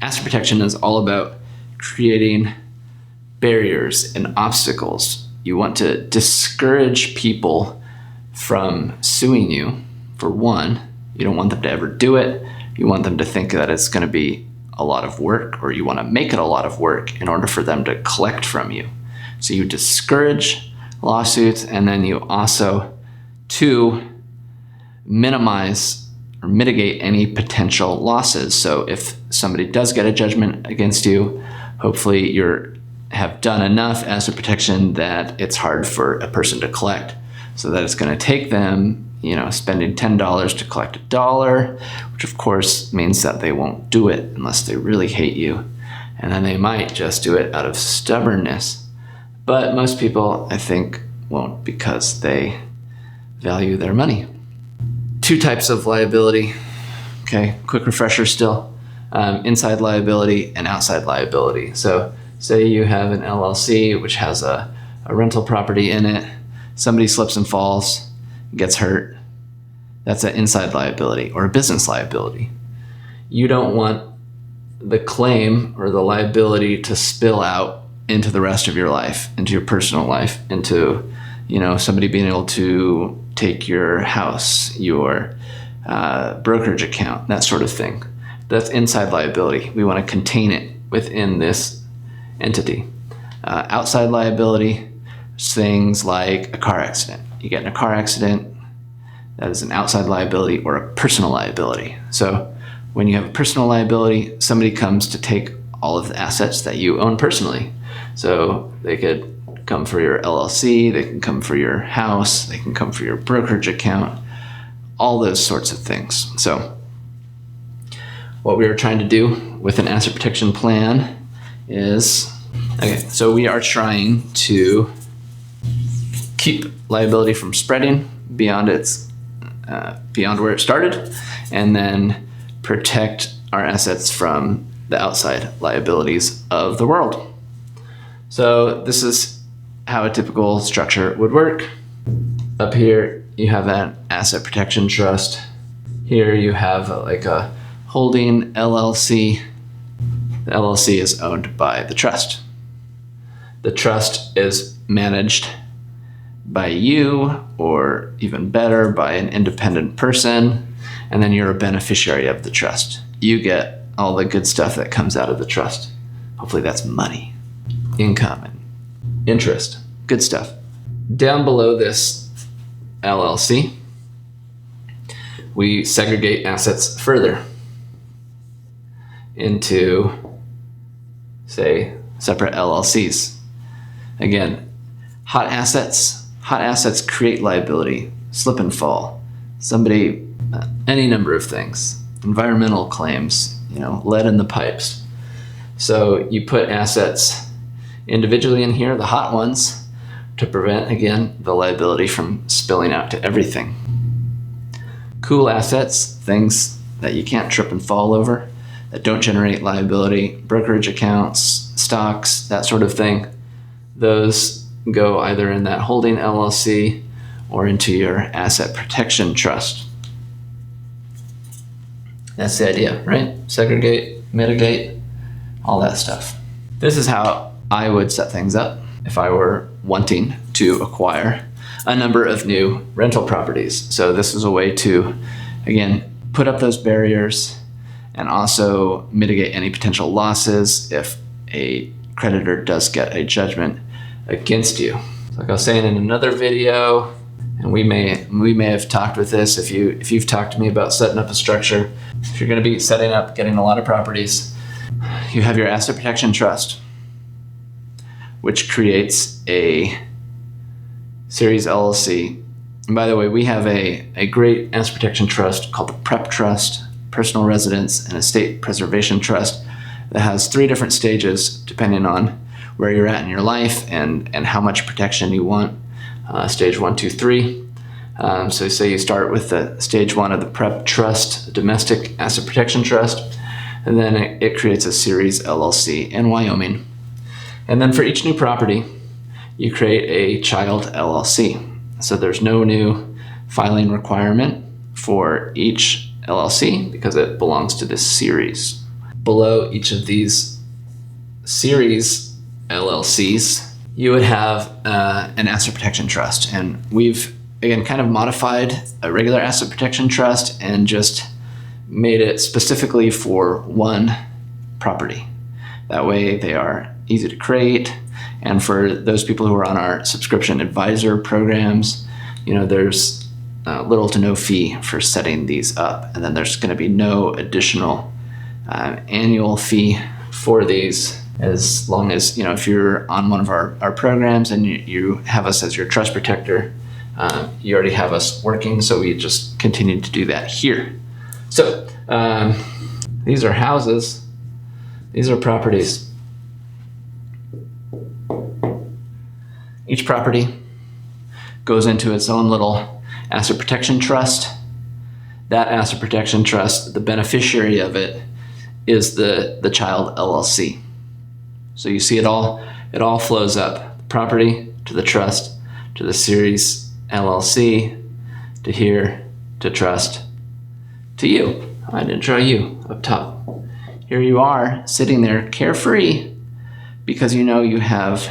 Asset protection is all about creating barriers and obstacles. You want to discourage people from suing you. For one, you don't want them to ever do it. You want them to think that it's going to be a lot of work, or you want to make it a lot of work in order for them to collect from you. So you discourage lawsuits, and then you also, two, minimize or mitigate any potential losses. So if somebody does get a judgment against you, hopefully you have done enough asset protection that it's hard for a person to collect, so that it's going to take them, spending $10 to collect $1, which of course means that they won't do it unless they really hate you. And then they might just do it out of stubbornness. But most people, I think, won't, because they value their money. Two types of liability. Okay, quick refresher still. Inside liability and outside liability. So say you have an LLC which has a rental property in it. Somebody slips and falls, gets hurt. That's an inside liability or a business liability. You don't want the claim or the liability to spill out into the rest of your life, into your personal life, into somebody being able to take your house, your brokerage account, that sort of thing. That's inside liability. We want to contain it within this entity. Outside liability is things like a car accident. You get in a car accident, that is an outside liability or a personal liability. So when you have a personal liability, somebody comes to take all of the assets that you own personally. So they could come for your LLC, they can come for your house, they can come for your brokerage account, all those sorts of things. So what we are trying to do with an asset protection plan is, so we are trying to keep liability from spreading beyond where it started, and then protect our assets from the outside liabilities of the world. So this is how a typical structure would work. Up here, you have an asset protection trust. Here you have a holding LLC. The LLC is owned by the trust. The trust is managed by you, or even better, by an independent person, and then you're a beneficiary of the trust. You get all the good stuff that comes out of the trust. Hopefully that's money, income, and interest, good stuff. Down below this LLC, we segregate assets further into, say, separate LLCs. Again, hot assets create liability, slip and fall, somebody, any number of things, environmental claims, lead in the pipes. So you put assets individually in here, the hot ones, to prevent, again, the liability from spilling out to everything. Cool assets, things that you can't trip and fall over, that don't generate liability, brokerage accounts, stocks, that sort of thing, those go either in that holding LLC or into your asset protection trust. That's the idea, right? Segregate, mitigate, all that stuff. This is how I would set things up if I were wanting to acquire a number of new rental properties. So this is a way to, again, put up those barriers and also mitigate any potential losses if a creditor does get a judgment against you. Like I was saying in another video, and we may have talked with this, if you've talked to me about setting up a structure, if you're going to be setting up, getting a lot of properties, you have your asset protection trust, which creates a series LLC. And by the way, we have a great asset protection trust called the PREP Trust, Personal Residence and Estate Preservation Trust, that has 3 different stages depending on where you're at in your life and how much protection you want. Stage 1, 2, 3. So say you start with the stage 1 of the PREP Trust, Domestic Asset Protection Trust, and then it creates a series LLC in Wyoming. And then for each new property, you create a child LLC. So there's no new filing requirement for each LLC because it belongs to this series. below each of these series LLCs, you would have an asset protection trust. And we've, again, kind of modified a regular asset protection trust and just made it specifically for one property. That way they are easy to create. And for those people who are on our subscription advisor programs, there's little to no fee for setting these up. And then there's going to be no additional annual fee for these, as long as, if you're on one of our programs and you have us as your trust protector, you already have us working, so we just continue to do that here. So these are houses, these are properties. Each property goes into its own little asset protection trust. That asset protection trust, the beneficiary of it is the child LLC. So you see it all flows up. The property to the trust, to the series LLC, to here, to trust, to you. I didn't draw you up top. Here you are sitting there carefree because you have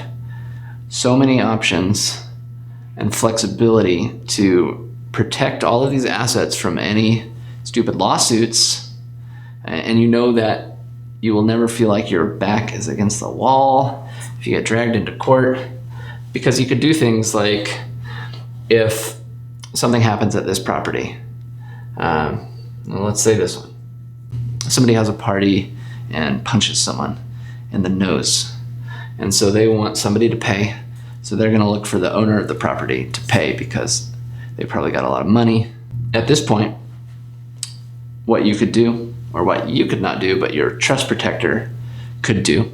so many options and flexibility to protect all of these assets from any stupid lawsuits. And that you will never feel like your back is against the wall if you get dragged into court, because you could do things like, if something happens at this property, let's say this one, somebody has a party and punches someone in the nose, and so they want somebody to pay, so they're going to look for the owner of the property to pay because they probably got a lot of money. At this point, what you could do, or what you could not do, but your trust protector could do.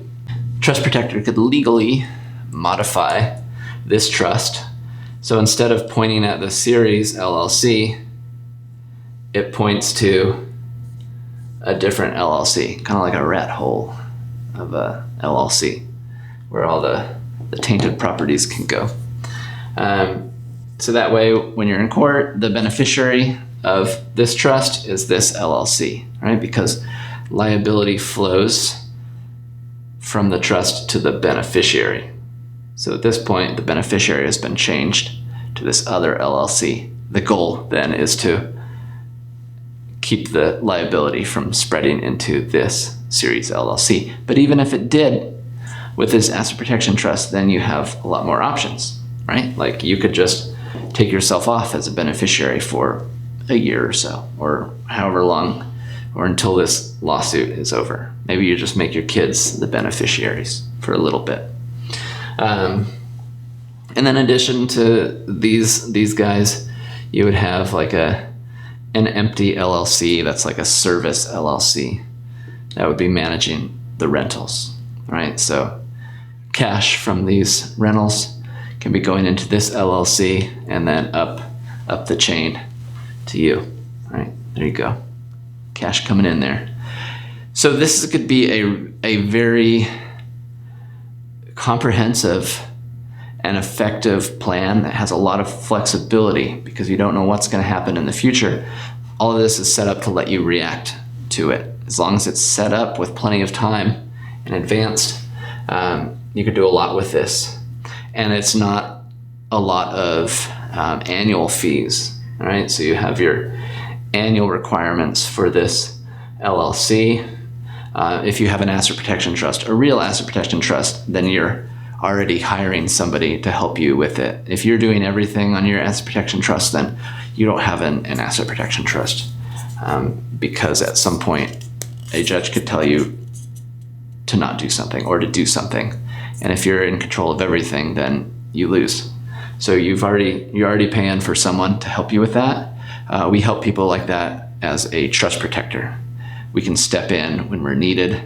Trust protector could legally modify this trust. So instead of pointing at the series LLC, it points to a different LLC, kind of like a rat hole of a LLC, where all the tainted properties can go. So that way, when you're in court, the beneficiary of this trust is this LLC, right? Because liability flows from the trust to the beneficiary. So at this point, the beneficiary has been changed to this other LLC. The goal then is to keep the liability from spreading into this series LLC. But even if it did, with this asset protection trust, then you have a lot more options, right? Like you could just take yourself off as a beneficiary for a year or so, or however long, or until this lawsuit is over. Maybe you just make your kids the beneficiaries for a little bit. And then in addition to these guys, you would have like an empty LLC that's like a service LLC that would be managing the rentals, right? So cash from these rentals can be going into this LLC and then up the chain to you. All right, there you go. Cash coming in there. So this could be a very comprehensive and effective plan that has a lot of flexibility because you don't know what's going to happen in the future. All of this is set up to let you react to it. As long as it's set up with plenty of time in advance, you could do a lot with this. And it's not a lot of annual fees. All right, so you have your annual requirements for this LLC. If you have an asset protection trust, a real asset protection trust, then you're already hiring somebody to help you with it. If you're doing everything on your asset protection trust, then you don't have an asset protection trust because at some point a judge could tell you to not do something or to do something. And if you're in control of everything, then you lose. So you're already paying for someone to help you with that. We help people like that as a trust protector. We can step in when we're needed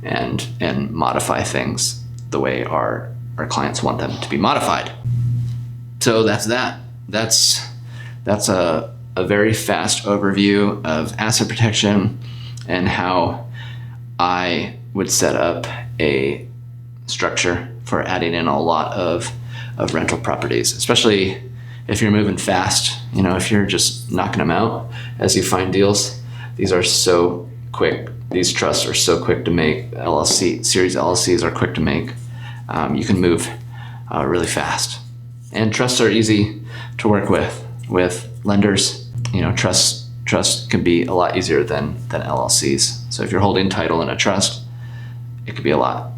and modify things the way our clients want them to be modified. So that's that. That's a very fast overview of asset protection and how I would set up a structure for adding in a lot of rental properties, especially if you're moving fast. If you're just knocking them out as you find deals, these are so quick These trusts are so quick to make. Series LLCs are quick to make. You can move really fast. And trusts are easy to work with lenders. Trust can be a lot easier than LLCs. So if you're holding title in a trust, it could be a lot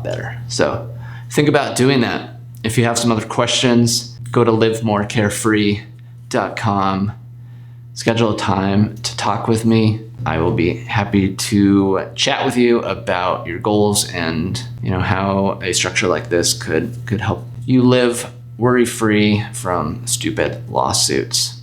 better. So think about doing that. If you have some other questions, go to livemorecarefree.com. Schedule a time to talk with me. I will be happy to chat with you about your goals and how a structure like this could help you live worry-free from stupid lawsuits.